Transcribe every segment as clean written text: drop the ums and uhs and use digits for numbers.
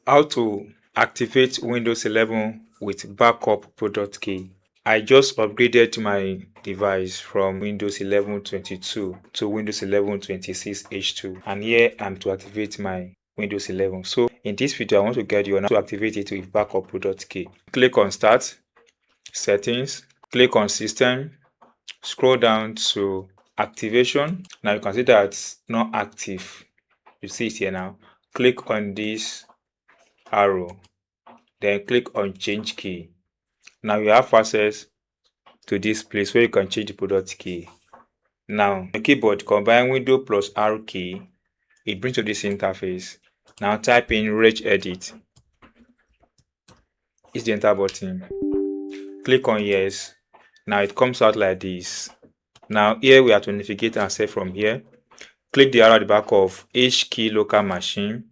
How to activate Windows 11 with backup product key. I just upgraded my device from Windows 11.22 to Windows 11.26 H2, and here I'm to activate my Windows 11. So in this video, I want to guide you on how to activate it with backup product key. Click on Start, Settings, click on System, scroll down to Activation. Now you can see that it's not active. You see it here now. Click on this arrow, then click on Change Key. Now you have access to this place where you can change the product key. Now on your keyboard, combine Windows plus R key, it brings you this interface. Now type in regedit. Hit the enter button. Click on yes. Now it comes out like this. Now here we have to navigate ourselves from here. Click the arrow at the back of H key local machine.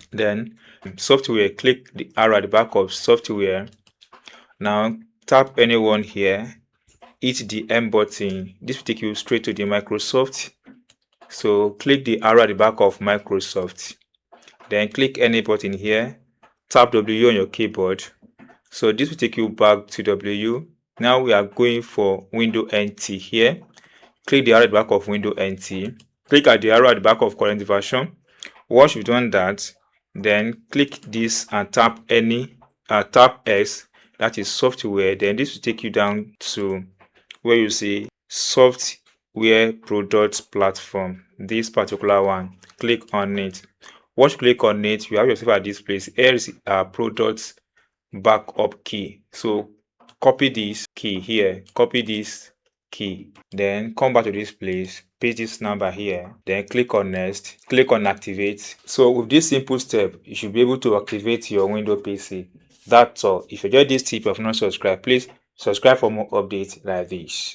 Then software, click the arrow at the back of software. Now tap anyone here, hit the M button. This will take you straight to the Microsoft. So click the arrow at the back of Microsoft. Then click any button here, tap W on your keyboard. So this will take you back to W. Now we are going for Windows NT here. Click the arrow at the back of Windows NT. Click at the arrow at the back of current version. Once you've done that, then click this and tap tap S, that is software. Then this will take you down to where you see software product platform, this particular one. Click on it. Once you click on it, you have yourself at this place. Here is product backup key. So copy this key here, copy this key, then come back to this place, paste this number here, then click on next, click on activate. So with this simple step, you should be able to activate your Windows PC. That's all. If you enjoyed this tip, if you have not subscribed, please subscribe for more updates like this.